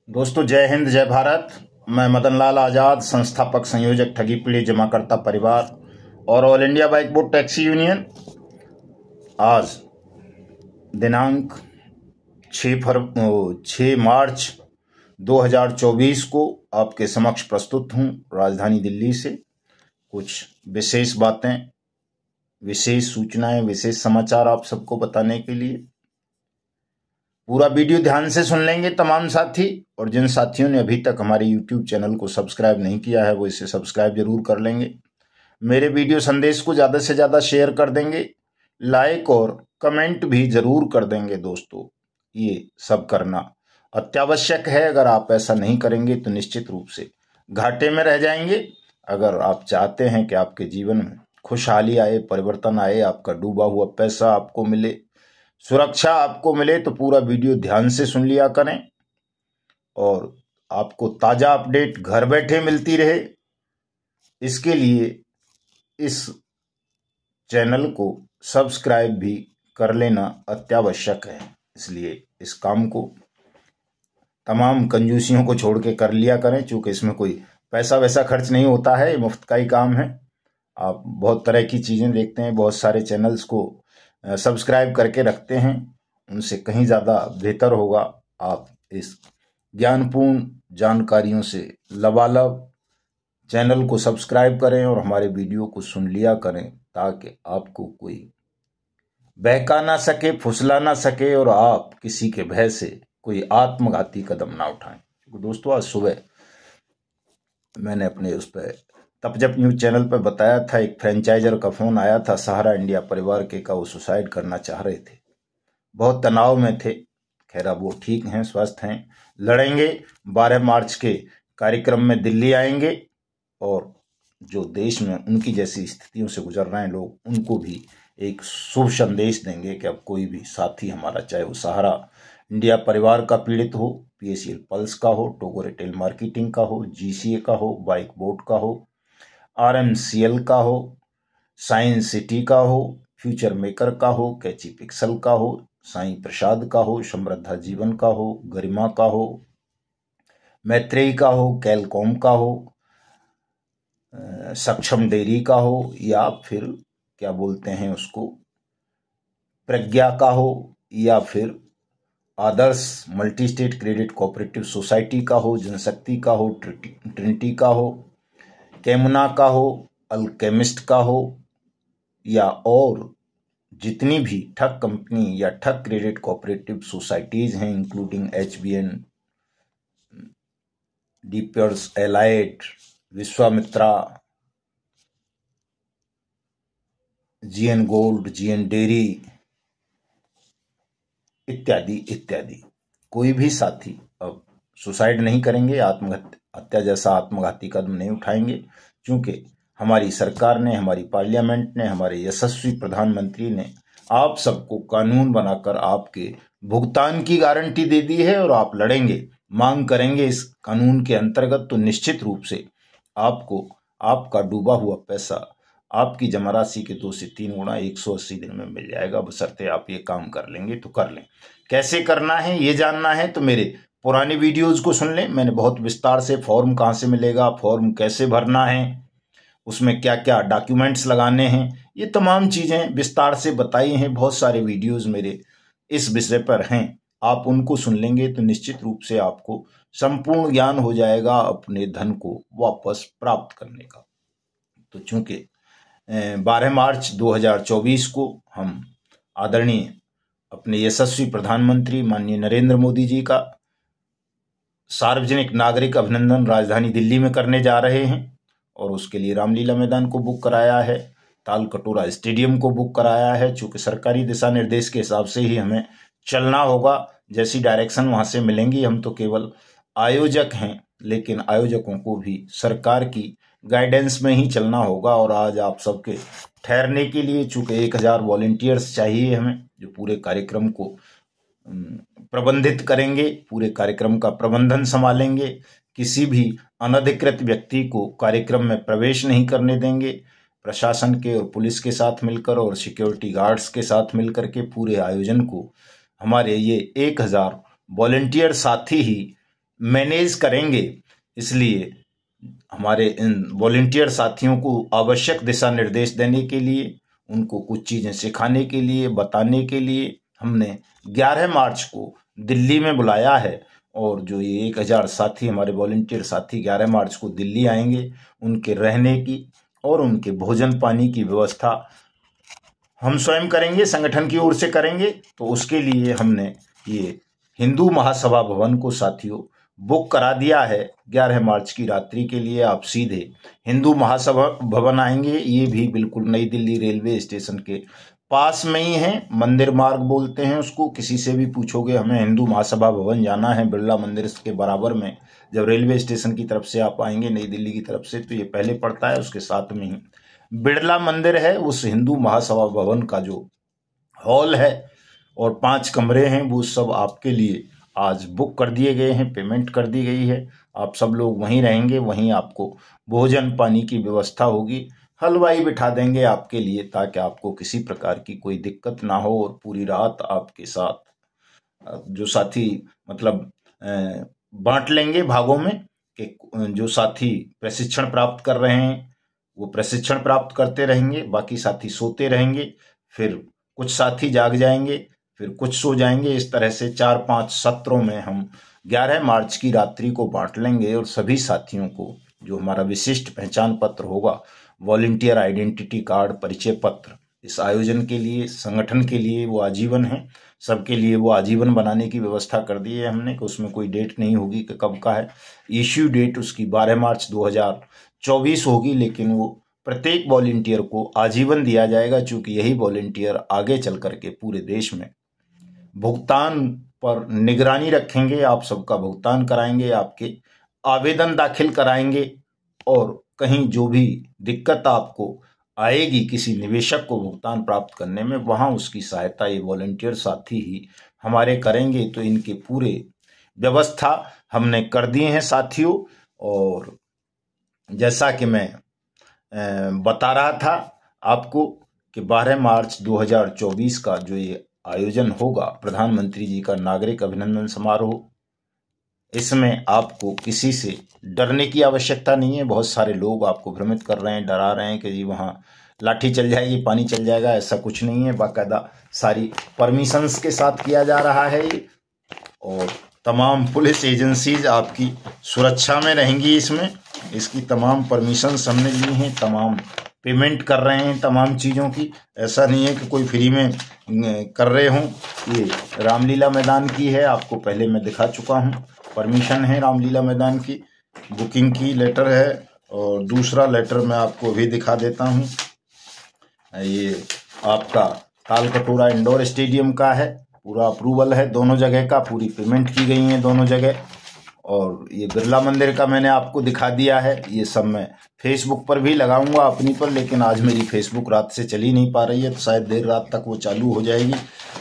दोस्तों, जय हिंद जय भारत। मैं मदन लाल आज़ाद, संस्थापक संयोजक ठगी पीड़ित जमाकर्ता परिवार और all India bike board taxi union. आज दिनांक 6 मार्च 2024 को आपके समक्ष प्रस्तुत हूँ राजधानी दिल्ली से कुछ विशेष बातें, विशेष सूचनाएं, विशेष समाचार आप सबको बताने के लिए। पूरा वीडियो ध्यान से सुन लेंगे तमाम साथी, और जिन साथियों ने अभी तक हमारे YouTube चैनल को सब्सक्राइब नहीं किया है वो इसे सब्सक्राइब जरूर कर लेंगे। मेरे वीडियो संदेश को ज़्यादा से ज़्यादा शेयर कर देंगे, लाइक और कमेंट भी जरूर कर देंगे। दोस्तों, ये सब करना अत्यावश्यक है। अगर आप ऐसा नहीं करेंगे तो निश्चित रूप से घाटे में रह जाएंगे। अगर आप चाहते हैं कि आपके जीवन में खुशहाली आए, परिवर्तन आए, आपका डूबा हुआ पैसा आपको मिले, सुरक्षा आपको मिले, तो पूरा वीडियो ध्यान से सुन लिया करें और आपको ताज़ा अपडेट घर बैठे मिलती रहे। इसके लिए इस चैनल को सब्सक्राइब भी कर लेना अत्यावश्यक है। इसलिए इस काम को तमाम कंजूसियों को छोड़ के कर लिया करें, चूँकि इसमें कोई पैसा वैसा खर्च नहीं होता है, ये मुफ्त का ही काम है। आप बहुत तरह की चीज़ें देखते हैं, बहुत सारे चैनल्स को सब्सक्राइब करके रखते हैं, उनसे कहीं ज़्यादा बेहतर होगा आप इस ज्ञानपूर्ण जानकारियों से लबालब चैनल को सब्सक्राइब करें और हमारे वीडियो को सुन लिया करें, ताकि आपको कोई बहका ना सके, फुसला ना सके और आप किसी के भय से कोई आत्मघाती कदम ना उठाएं। दोस्तों, आज सुबह मैंने अपने उस पर तपजप न्यूज चैनल पर बताया था, एक फ्रेंचाइजर का फोन आया था सहारा इंडिया परिवार के का, वो सुसाइड करना चाह रहे थे, बहुत तनाव में थे। खैर, अब वो ठीक हैं, स्वस्थ हैं, लड़ेंगे। 12 मार्च के कार्यक्रम में दिल्ली आएंगे और जो देश में उनकी जैसी स्थितियों से गुजर रहे हैं लोग, उनको भी एक शुभ संदेश देंगे कि अब कोई भी साथी हमारा, चाहे वो सहारा इंडिया परिवार का पीड़ित हो, PACL पल्स का हो, टोगो रिटेल मार्केटिंग का हो, GCA का हो, बाइक बोर्ड का हो, RMCL का हो, साइंस सिटी का हो, फ्यूचर मेकर का हो, कैची पिक्सल का हो, साईं प्रसाद का हो, समृद्धा जीवन का हो, गरिमा का हो, मैत्रेयी का हो, कैलकॉम का हो, सक्षम डेयरी का हो, या फिर क्या बोलते हैं उसको, प्रज्ञा का हो, या फिर Adarsh multi state credit cooperative society का हो, जनशक्ति का हो, ट्रिनिटी का हो, कैमुना का हो, अल्केमिस्ट का हो, या और जितनी भी ठग कंपनी या ठग क्रेडिट कोऑपरेटिव सोसाइटीज हैं, इंक्लूडिंग HBN, डीपर्स allied, Vishwamitra, GN gold, GN dairy इत्यादि इत्यादि, कोई भी साथी अब सुसाइड नहीं करेंगे, आत्महत्या जैसा आत्मघाती कदम नहीं उठाएंगे, क्योंकि हमारी सरकार ने, हमारी पार्लियामेंट ने, हमारे यशस्वी प्रधानमंत्री ने आप सबको कानून बनाकर आपके भुगतान की गारंटी दे दी है। और आप लड़ेंगे, मांग करेंगे इस कानून के अंतर्गत, तो निश्चित रूप से आपको आपका डूबा हुआ पैसा आपकी जमा राशि के 2 से 3 गुना 180 दिन में मिल जाएगा, बशर्ते आप ये काम कर लेंगे तो कर लें। कैसे करना है ये जानना है तो मेरे पुराने वीडियोज को सुन लें। मैंने बहुत विस्तार से फॉर्म कहाँ से मिलेगा, फॉर्म कैसे भरना है, उसमें क्या क्या डॉक्यूमेंट्स लगाने हैं, ये तमाम चीज़ें विस्तार से बताई हैं। बहुत सारे वीडियोज मेरे इस विषय पर हैं, आप उनको सुन लेंगे तो निश्चित रूप से आपको संपूर्ण ज्ञान हो जाएगा अपने धन को वापस प्राप्त करने का। तो चूंकि 12 मार्च 2024 को हम आदरणीय अपने यशस्वी प्रधानमंत्री माननीय नरेंद्र मोदी जी का सार्वजनिक नागरिक अभिनंदन राजधानी दिल्ली में करने जा रहे हैं, और उसके लिए रामलीला मैदान को बुक कराया है, ताल कटोरा स्टेडियम को बुक कराया है। चूँकि सरकारी दिशा निर्देश के हिसाब से ही हमें चलना होगा, जैसी डायरेक्शन वहाँ से मिलेंगी। हम तो केवल आयोजक हैं, लेकिन आयोजकों को भी सरकार की गाइडेंस में ही चलना होगा। और आज आप सबके ठहरने के लिए चूँकि 1000 वॉलंटियर्स चाहिए हमें, जो पूरे कार्यक्रम को प्रबंधित करेंगे, पूरे कार्यक्रम का प्रबंधन संभालेंगे, किसी भी अनधिकृत व्यक्ति को कार्यक्रम में प्रवेश नहीं करने देंगे। प्रशासन के और पुलिस के साथ मिलकर और सिक्योरिटी गार्ड्स के साथ मिलकर के पूरे आयोजन को हमारे ये 1000 वॉलंटियर साथी ही मैनेज करेंगे। इसलिए हमारे इन वॉलंटियर साथियों को आवश्यक दिशा निर्देश देने के लिए, उनको कुछ चीज़ें सिखाने के लिए, बताने के लिए हमने 11 मार्च को दिल्ली में बुलाया है। और जो ये 1000 साथी हमारे वॉलंटियर साथी 11 मार्च को दिल्ली आएंगे, उनके रहने की और उनके भोजन पानी की व्यवस्था हम स्वयं करेंगे, संगठन की ओर से करेंगे। तो उसके लिए हमने ये हिंदू महासभा भवन को साथियों बुक करा दिया है 11 मार्च की रात्रि के लिए। आप सीधे हिंदू महासभा भवन आएंगे, ये भी बिल्कुल नई दिल्ली रेलवे स्टेशन के पास में ही है, मंदिर मार्ग बोलते हैं उसको। किसी से भी पूछोगे हमें हिंदू महासभा भवन जाना है, बिरला मंदिर के बराबर में, जब रेलवे स्टेशन की तरफ से आप आएंगे नई दिल्ली की तरफ से, तो ये पहले पड़ता है। उसके साथ में ही बिरला मंदिर है। उस हिंदू महासभा भवन का जो हॉल है और 5 कमरे हैं, वो सब आपके लिए आज बुक कर दिए गए हैं, पेमेंट कर दी गई है। आप सब लोग वहीं रहेंगे, वहीं आपको भोजन पानी की व्यवस्था होगी, हलवाई बिठा देंगे आपके लिए, ताकि आपको किसी प्रकार की कोई दिक्कत ना हो। और पूरी रात आपके साथ जो साथी मतलब बांट लेंगे भागों में, कि जो साथी प्रशिक्षण प्राप्त कर रहे हैं वो प्रशिक्षण प्राप्त करते रहेंगे, बाकी साथी सोते रहेंगे, फिर कुछ साथी जाग जाएंगे, फिर कुछ सो जाएंगे। इस तरह से 4-5 सत्रों में हम 11 मार्च की रात्रि को बांट लेंगे। और सभी साथियों को जो हमारा विशिष्ट पहचान पत्र होगा, वॉलंटियर आइडेंटिटी कार्ड, परिचय पत्र, इस आयोजन के लिए, संगठन के लिए वो आजीवन है, सबके लिए वो आजीवन बनाने की व्यवस्था कर दी है हमने, कि उसमें कोई डेट नहीं होगी कि कब का है। इश्यू डेट उसकी 12 मार्च 2024 होगी, लेकिन वो प्रत्येक वॉलंटियर को आजीवन दिया जाएगा, चूंकि यही वॉलंटियर आगे चल करके पूरे देश में भुगतान पर निगरानी रखेंगे, आप सबका भुगतान कराएंगे, आपके आवेदन दाखिल कराएंगे। और कहीं जो भी दिक्कत आपको आएगी किसी निवेशक को भुगतान प्राप्त करने में, वहां उसकी सहायता ये वॉलंटियर साथी ही हमारे करेंगे। तो इनके पूरे व्यवस्था हमने कर दिए हैं साथियों। और जैसा कि मैं बता रहा था आपको कि 12 मार्च 2024 का जो ये आयोजन होगा, प्रधानमंत्री जी का नागरिक अभिनंदन समारोह, इसमें आपको किसी से डरने की आवश्यकता नहीं है। बहुत सारे लोग आपको भ्रमित कर रहे हैं, डरा रहे हैं कि जी वहाँ लाठी चल जाएगी, पानी चल जाएगा। ऐसा कुछ नहीं है, बाकायदा सारी परमिशंस के साथ किया जा रहा है ये। और तमाम पुलिस एजेंसीज आपकी सुरक्षा में रहेंगी इसमें। इसकी तमाम परमिशंस हमने ली हैं, तमाम पेमेंट कर रहे हैं तमाम चीज़ों की। ऐसा नहीं है कि कोई फ्री में कर रहे हों। ये रामलीला मैदान की है, आपको पहले मैं दिखा चुका हूँ। परमिशन है रामलीला मैदान की, बुकिंग की लेटर है। और दूसरा लेटर मैं आपको भी दिखा देता हूँ, ये आपका तालकटोरा इंडोर स्टेडियम का है, पूरा अप्रूवल है दोनों जगह का, पूरी पेमेंट की गई है दोनों जगह। और ये बिरला मंदिर का मैंने आपको दिखा दिया है। ये सब मैं फेसबुक पर भी लगाऊंगा अपनी पर, लेकिन आज मेरी फेसबुक रात से चली नहीं पा रही है, तो शायद देर रात तक वो चालू हो जाएगी।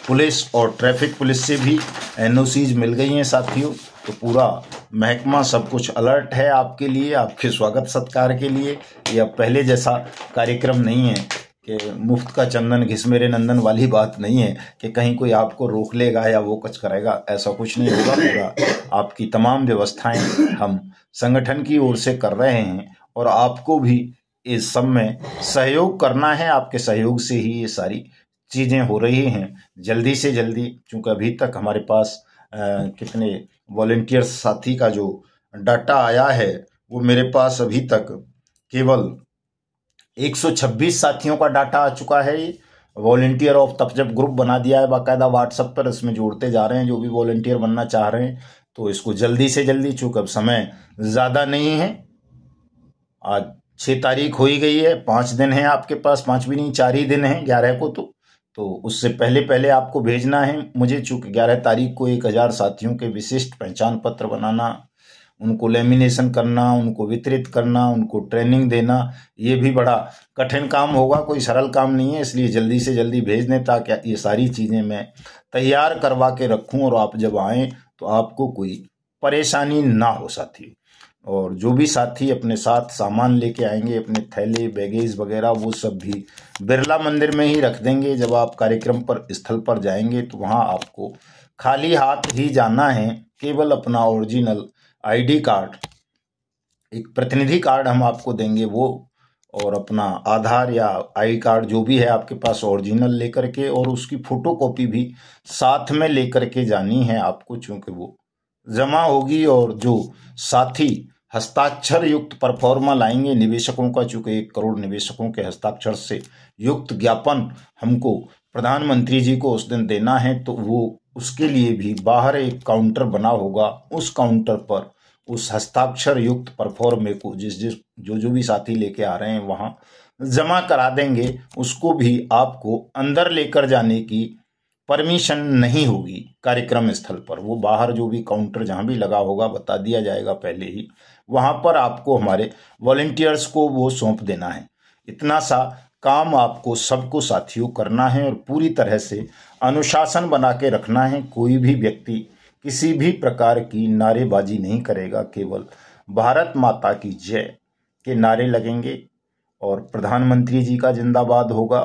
पुलिस और ट्रैफिक पुलिस से भी एनओसीज मिल गई हैं साथियों। तो पूरा महकमा सब कुछ अलर्ट है आपके लिए, आपके स्वागत सत्कार के लिए। ये अब पहले जैसा कार्यक्रम नहीं है कि मुफ्त का चंदन घिस मेरे नंदन वाली बात नहीं है कि कहीं कोई आपको रोक लेगा या वो कुछ करेगा, ऐसा कुछ नहीं होगा। पूरा आपकी तमाम व्यवस्थाएं हम संगठन की ओर से कर रहे हैं, और आपको भी इस सब में सहयोग करना है। आपके सहयोग से ही ये सारी चीज़ें हो रही हैं। जल्दी से जल्दी, चूँकि अभी तक हमारे पास कितने वॉलंटियर साथी का जो डाटा आया है, वो मेरे पास अभी तक केवल 126 साथियों का डाटा आ चुका है। ये वॉलंटियर ऑफ तब जब ग्रुप बना दिया है बाकायदा व्हाट्सएप पर, इसमें जोड़ते जा रहे हैं जो भी वॉलंटियर बनना चाह रहे हैं। तो इसको जल्दी से जल्दी, चूँकि अब समय ज़्यादा नहीं है, आज 6 तारीख हो ही गई है, 5 दिन है आपके पास, 5 भी नहीं 4 ही दिन है 11 को। तो उससे पहले पहले आपको भेजना है मुझे, चूँकि 11 तारीख को 1000 साथियों के विशिष्ट पहचान पत्र बनाना, उनको लेमिनेशन करना, उनको वितरित करना, उनको ट्रेनिंग देना, ये भी बड़ा कठिन काम होगा, कोई सरल काम नहीं है। इसलिए जल्दी से जल्दी भेज दें, ताकि ये सारी चीज़ें मैं तैयार करवा के रखूं और आप जब आएँ तो आपको कोई परेशानी ना हो साथी। और जो भी साथी अपने साथ सामान लेके आएंगे, अपने थैले बैगेज वगैरह, वो सब भी बिरला मंदिर में ही रख देंगे। जब आप कार्यक्रम पर स्थल पर जाएंगे तो वहाँ आपको खाली हाथ ही जाना है, केवल अपना ओरिजिनल आईडी कार्ड, एक प्रतिनिधि कार्ड हम आपको देंगे वो, और अपना आधार या आई कार्ड जो भी है आपके पास ओरिजिनल लेकर के, और उसकी फोटोकॉपी भी साथ में लेकर के जानी है आपको, चूंकि वो जमा होगी। और जो साथी हस्ताक्षर युक्त परफॉर्मा लाएंगे निवेशकों का, चूंकि 1 करोड़ निवेशकों के हस्ताक्षर से युक्त ज्ञापन हमको प्रधानमंत्री जी को उस दिन देना है, तो वो उसके लिए भी बाहर एक काउंटर बना होगा। उस काउंटर पर उस हस्ताक्षर युक्त परफॉर्मे को जो भी साथी लेके आ रहे हैं वहां जमा करा देंगे। उसको भी आपको अंदर लेकर जाने की परमिशन नहीं होगी कार्यक्रम स्थल पर। वो बाहर जो भी काउंटर जहां भी लगा होगा बता दिया जाएगा पहले ही, वहां पर आपको हमारे वॉलंटियर्स को वो सौंप देना है। इतना सा काम आपको सबको साथियों करना है और पूरी तरह से अनुशासन बना के रखना है। कोई भी व्यक्ति किसी भी प्रकार की नारेबाजी नहीं करेगा, केवल भारत माता की जय के नारे लगेंगे और प्रधानमंत्री जी का जिंदाबाद होगा,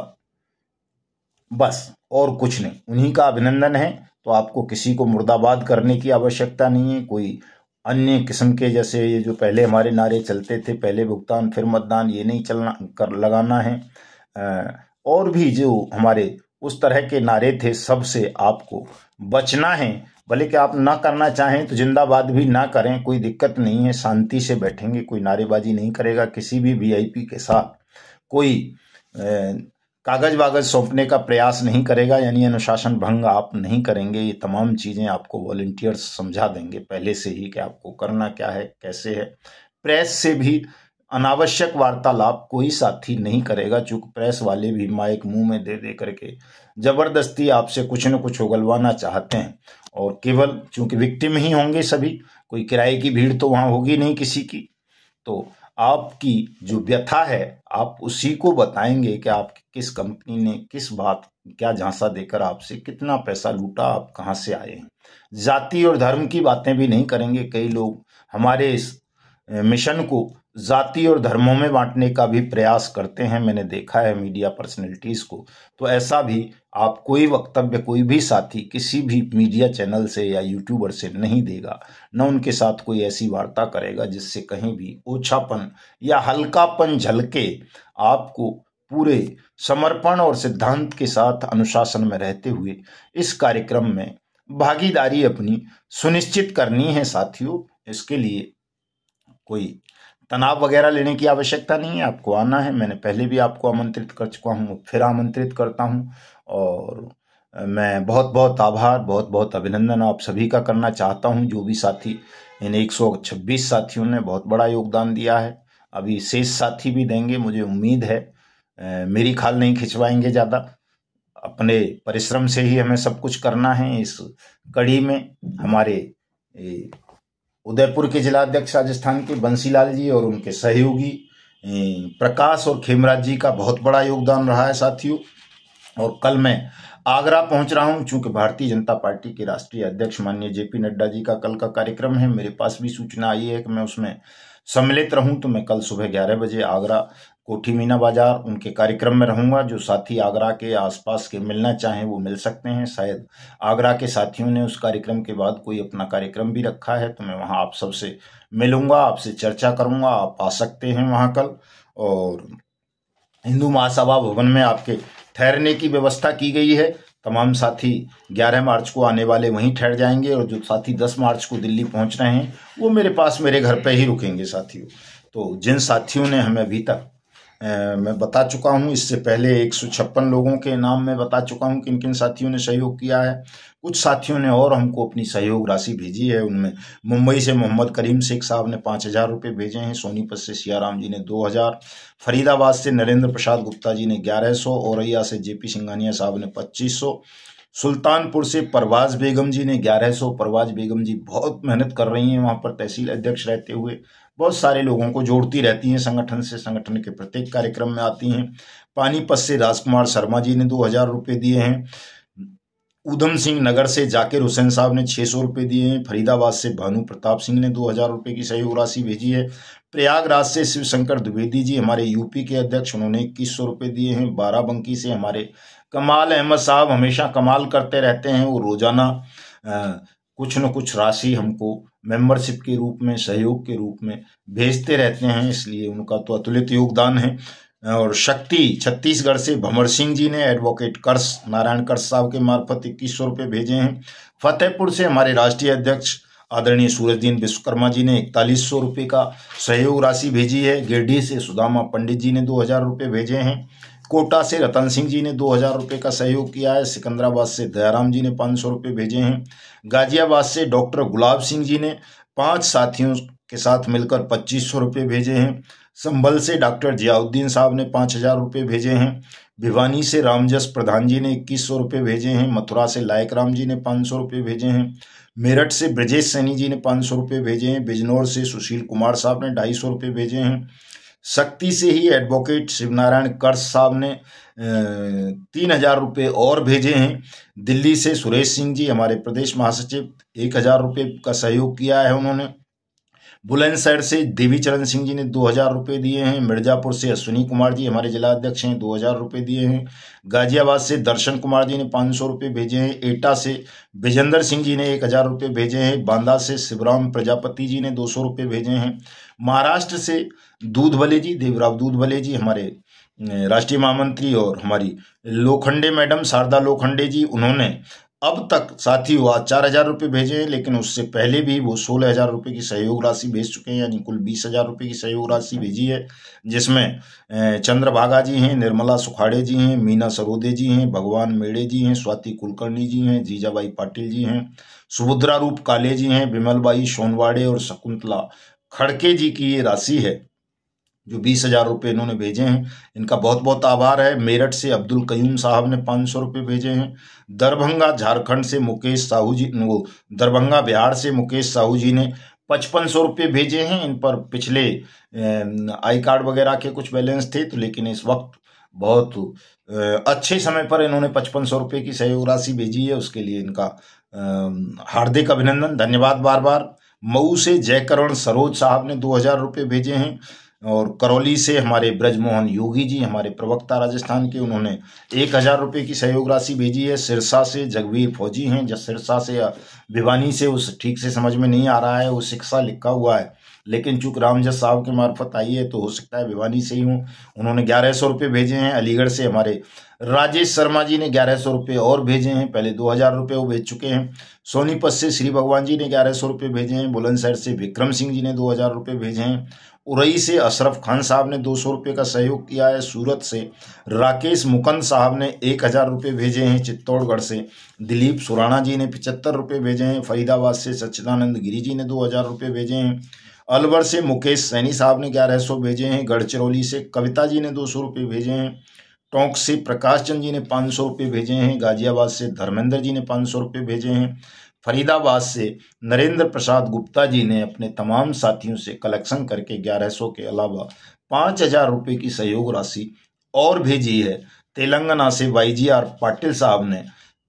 बस और कुछ नहीं। उन्हीं का अभिनंदन है, तो आपको किसी को मुर्दाबाद करने की आवश्यकता नहीं है। कोई अन्य किस्म के जैसे ये जो पहले हमारे नारे चलते थे, पहले भुगतान फिर मतदान, ये नहीं चलना लगाना है। और भी जो हमारे उस तरह के नारे थे, सबसे आपको बचना है। भले कि आप ना करना चाहें तो जिंदाबाद भी ना करें, कोई दिक्कत नहीं है, शांति से बैठेंगे, कोई नारेबाजी नहीं करेगा। किसी भी वीआईपी के साथ कोई कागज वागज सौंपने का प्रयास नहीं करेगा, यानी अनुशासन भंग आप नहीं करेंगे। ये तमाम चीजें आपको वॉलंटियर्स समझा देंगे पहले से ही कि आपको करना क्या है, कैसे है। प्रेस से भी अनावश्यक वार्तालाप कोई साथी नहीं करेगा, चूंकि प्रेस वाले भी माइक मुंह में दे दे करके जबरदस्ती आपसे कुछ न कुछ उगलवाना चाहते हैं। और केवल चूंकि विक्टिम ही होंगे सभी, कोई किराए की भीड़ तो वहां होगी नहीं किसी की। तो आपकी जो व्यथा है आप उसी को बताएंगे कि आप किस कंपनी ने किस बात क्या झांसा देकर आपसे कितना पैसा लूटा, आप कहां से आए हैं। जाति और धर्म की बातें भी नहीं करेंगे। कई लोग हमारे इस मिशन को जाति और धर्मों में बांटने का भी प्रयास करते हैं, मैंने देखा है मीडिया पर्सनैलिटीज को। तो ऐसा भी आप कोई वक्तव्य कोई भी साथी किसी भी मीडिया चैनल से या यूट्यूबर से नहीं देगा, न उनके साथ कोई ऐसी वार्ता करेगा जिससे कहीं भी ओछापन या हल्कापन झलके। आपको पूरे समर्पण और सिद्धांत के साथ अनुशासन में रहते हुए इस कार्यक्रम में भागीदारी अपनी सुनिश्चित करनी है साथियों। इसके लिए कोई तनाव वगैरह लेने की आवश्यकता नहीं है, आपको आना है। मैंने पहले भी आपको आमंत्रित कर चुका हूँ, फिर आमंत्रित करता हूँ। और मैं बहुत बहुत आभार, बहुत बहुत अभिनंदन आप सभी का करना चाहता हूँ। जो भी साथी, इन 126 साथियों ने बहुत बड़ा योगदान दिया है। अभी शेष साथी भी देंगे, मुझे उम्मीद है। मेरी खाल नहीं खिंचवाएंगे ज़्यादा, अपने परिश्रम से ही हमें सब कुछ करना है। इस कड़ी में हमारे उदयपुर के जिलाध्यक्ष राजस्थान के बंसीलाल जी और उनके सहयोगी प्रकाश और खेमराज जी का बहुत बड़ा योगदान रहा है साथियों। और कल मैं आगरा पहुंच रहा हूं, चूंकि भारतीय जनता पार्टी के राष्ट्रीय अध्यक्ष माननीय जेपी नड्डा जी का कल का कार्यक्रम है। मेरे पास भी सूचना आई है कि मैं उसमें सम्मिलित रहूं, तो मैं कल सुबह 11 बजे आगरा कोठी मीना बाजार उनके कार्यक्रम में रहूंगा। जो साथी आगरा के आसपास के मिलना चाहें वो मिल सकते हैं। शायद आगरा के साथियों ने उस कार्यक्रम के बाद कोई अपना कार्यक्रम भी रखा है, तो मैं वहां आप सबसे मिलूंगा, आपसे चर्चा करूंगा। आप आ सकते हैं वहां कल। और हिंदू महासभा भवन में आपके ठहरने की व्यवस्था की गई है। तमाम साथी 11 मार्च को आने वाले वहीं ठहर जाएंगे, और जो साथी 10 मार्च को दिल्ली पहुंच रहे हैं वो मेरे पास मेरे घर पे ही रुकेंगे साथियों। तो जिन साथियों ने हमें अभी तक मैं बता चुका हूं, इससे पहले 156 लोगों के नाम में बता चुका हूं किन किन साथियों ने सहयोग किया है। कुछ साथियों ने और हमको अपनी सहयोग राशि भेजी है। उनमें मुंबई से मोहम्मद करीम शेख साहब ने 5,000 रुपये भेजे हैं, सोनीपत से सियाराम जी ने 2,000, फरीदाबाद से नरेंद्र प्रसाद गुप्ता जी ने 1100, औरैया से जेपी सिंघानिया साहब ने 2500, सुल्तानपुर से परवाज बेगम जी ने 1100। परवाज बेगम जी बहुत मेहनत कर रही हैं वहां पर तहसील अध्यक्ष रहते हुए, बहुत सारे लोगों को जोड़ती रहती हैं संगठन से, संगठन के प्रत्येक कार्यक्रम में आती हैं। पानीपत से राजकुमार शर्मा जी ने 2,000 रुपये दिए हैं। उधम सिंह नगर से जाकिर हुसैन साहब ने 600 रुपये दिए हैं। फरीदाबाद से भानु प्रताप सिंह ने 2,000 रुपये की सहयोग राशि भेजी है। प्रयागराज से शिवशंकर द्विवेदी जी हमारे यूपी के अध्यक्ष, उन्होंने 2100 रुपये दिए हैं। बाराबंकी से हमारे कमाल अहमद साहब हमेशा कमाल करते रहते हैं, वो रोजाना कुछ न कुछ राशि हमको मेंबरशिप के रूप में, सहयोग के रूप में भेजते रहते हैं, इसलिए उनका तो अतुलित योगदान है। और शक्ति छत्तीसगढ़ से भंवर सिंह जी ने एडवोकेट कर्स नारायण कर्स साहब के मार्फत 2100 रुपये भेजे हैं। फतेहपुर से हमारे राष्ट्रीय अध्यक्ष आदरणीय सूरजदीन विश्वकर्मा जी ने 4100 रुपये का सहयोग राशि भेजी है। गिरडी से सुदामा पंडित जी ने 2000 रुपये भेजे हैं। कोटा से रतन सिंह जी ने 2000 रुपये का सहयोग किया है। सिकंदराबाद से दयाराम जी ने 500 रुपये भेजे हैं। गाजियाबाद से डॉक्टर गुलाब सिंह जी ने 5 साथियों के साथ मिलकर 2500 रुपये भेजे हैं। संभल से डॉक्टर जियाउद्दीन साहब ने 5000 रुपये भेजे हैं। भिवानी से रामजस प्रधान जी ने 2100 रुपये भेजे हैं। मथुरा से लायक राम जी ने 500 रुपये भेजे हैं। मेरठ से ब्रजेश सैनी जी ने 500 रुपये भेजे हैं। बिजनौर से सुशील कुमार साहब ने 250 रुपये भेजे हैं। शक्ति से ही एडवोकेट शिवनारायण कर्स साहब ने 3000 रुपये और भेजे हैं। दिल्ली से सुरेश सिंह जी हमारे प्रदेश महासचिव 1000 रुपये का सहयोग किया है उन्होंने। बुलंदशहर से देवीचरण सिंह जी ने 2000 रुपये दिए हैं। मिर्जापुर से अश्विनी कुमार जी हमारे जिला अध्यक्ष हैं, 2000 रुपये दिए हैं। गाजियाबाद से दर्शन कुमार जी ने 500 रुपये भेजे हैं। एटा से विजेंद्र सिंह जी ने 1000 रुपये भेजे हैं। बांदा से शिवराम प्रजापति जी ने 200 रुपये भेजे हैं। महाराष्ट्र से दूधभले जी, देवराव दूधभले जी हमारे राष्ट्रीय महामंत्री, और हमारी लोखंडे मैडम शारदा लोखंडे जी, उन्होंने अब तक साथियों आज 4000 रुपये भेजे हैं, लेकिन उससे पहले भी वो 16000 रुपये की सहयोग राशि भेज चुके हैं, यानी कुल 20000 रुपये की सहयोग राशि भेजी है। जिसमें चंद्रभागा जी हैं, निर्मला सुखाड़े जी हैं, मीना सरोदे जी हैं, भगवान मेड़े जी हैं, स्वाति कुलकर्णी जी हैं, जीजाबाई पाटिल जी हैं, सुभद्रा रूप काले जी हैं, विमलबाई सोनवाड़े और शकुंतला खड़के जी की ये राशि है जो 20000 रुपये इन्होंने भेजे हैं। इनका बहुत बहुत आभार है। मेरठ से अब्दुल कयूम साहब ने 500 रुपये भेजे हैं। दरभंगा झारखंड से मुकेश साहू जी, वो दरभंगा बिहार से मुकेश साहू जी ने 5500 रुपये भेजे हैं। इन पर पिछले आई कार्ड वगैरह के कुछ बैलेंस थे, तो लेकिन इस वक्त बहुत अच्छे समय पर इन्होंने 5500 रुपये की सहयोग राशि भेजी है, उसके लिए इनका हार्दिक अभिनंदन, धन्यवाद बार बार। मऊ से जयकरण सरोज साहब ने 2000 रुपये भेजे हैं। और करौली से हमारे ब्रजमोहन योगी जी हमारे प्रवक्ता राजस्थान के, उन्होंने 1000 रुपये की सहयोग राशि भेजी है। सिरसा से जगवीर फौजी हैं, जब सिरसा से भिवानी से उस ठीक से समझ में नहीं आ रहा है, वो शिक्षा लिखा हुआ है, लेकिन चूंकि रामजस साहब के मार्फत आई है तो हो सकता है भिवानी से ही हूँ। उन्होंने 1100 रुपये भेजे हैं। अलीगढ़ से हमारे राजेश शर्मा जी ने 1100 रुपये और भेजे हैं, पहले 2000 रुपये वो भेज चुके हैं। सोनीपत से श्री भगवान जी ने 1100 रुपये भेजे हैं। बुलंदशहर से विक्रम सिंह जी ने 2000 रुपये भेजे हैं। उरई से अशरफ खान साहब ने 200 रुपये का सहयोग किया है। सूरत से राकेश मुकंद साहब ने 1000 रुपये भेजे हैं। चित्तौड़गढ़ से दिलीप सुराणा जी ने 75 रुपये भेजे हैं। फरीदाबाद से सच्चिदानंद गिरी जी ने 2000 रुपये भेजे हैं। अलवर से मुकेश सैनी साहब ने 1100 भेजे हैं। गढ़चिरौली से कविता जी ने 200 रुपये भेजे हैं। टोंक से प्रकाश चंद जी ने 500 रुपये भेजे हैं। गाजियाबाद से धर्मेंद्र जी ने 500 रुपये भेजे हैं। फरीदाबाद से नरेंद्र प्रसाद गुप्ता जी ने अपने तमाम साथियों से कलेक्शन करके 1100 के अलावा 5000 रुपये की सहयोग राशि और भेजी है। तेलंगाना से YGR पाटिल साहब ने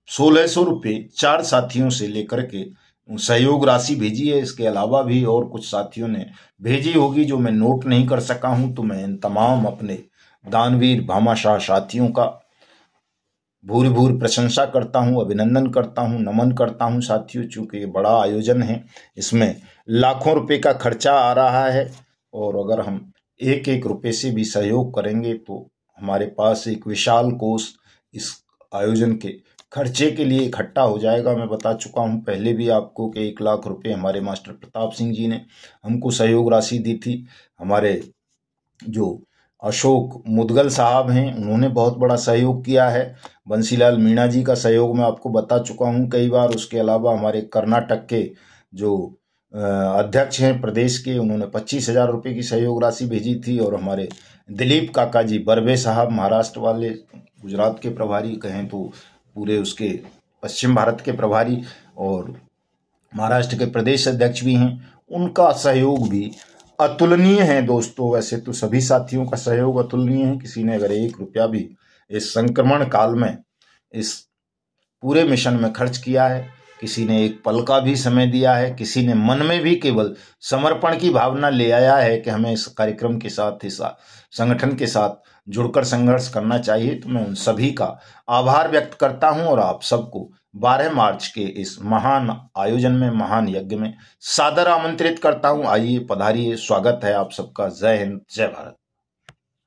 1600 रुपये 4 साथियों से लेकर के सहयोग राशि भेजी है। इसके अलावा भी और कुछ साथियों ने भेजी होगी जो मैं नोट नहीं कर सका हूं, तो मैं इन तमाम अपने दानवीर भामाशाह साथियों का भूरि भूरि प्रशंसा करता हूं, अभिनंदन करता हूं, नमन करता हूं साथियों। चूंकि ये बड़ा आयोजन है, इसमें लाखों रुपए का खर्चा आ रहा है, और अगर हम एक एक रुपये से भी सहयोग करेंगे तो हमारे पास एक विशाल कोष इस आयोजन के खर्चे के लिए इकट्ठा हो जाएगा। मैं बता चुका हूं पहले भी आपको कि 1 लाख रुपए हमारे मास्टर प्रताप सिंह जी ने हमको सहयोग राशि दी थी। हमारे जो अशोक मुदगल साहब हैं, उन्होंने बहुत बड़ा सहयोग किया है। बंसीलाल मीणा जी का सहयोग मैं आपको बता चुका हूं कई बार। उसके अलावा हमारे कर्नाटक के जो अध्यक्ष हैं प्रदेश के, उन्होंने 25,000 रुपये की सहयोग राशि भेजी थी। और हमारे दिलीप काका जी बर्वे साहब, महाराष्ट्र वाले, गुजरात के प्रभारी कहें तो पूरे उसके पश्चिम भारत के प्रभारी और महाराष्ट्र के प्रदेश अध्यक्ष भी हैं, उनका सहयोग भी अतुलनीय है दोस्तों। वैसे तो सभी साथियों का सहयोग अतुलनीय है। किसी ने अगर 1 रुपया भी इस संक्रमण काल में इस पूरे मिशन में खर्च किया है, किसी ने एक पल का भी समय दिया है, किसी ने मन में भी केवल समर्पण की भावना ले आया है कि हमें इस कार्यक्रम के साथ, इस संगठन के साथ जुड़कर संघर्ष करना चाहिए, तो मैं उन सभी का आभार व्यक्त करता हूं और आप सबको 12 मार्च के इस महान आयोजन में, महान यज्ञ में सादर आमंत्रित करता हूं। आइए, पधारिए, स्वागत है आप सबका। जय हिंद, जय भारत।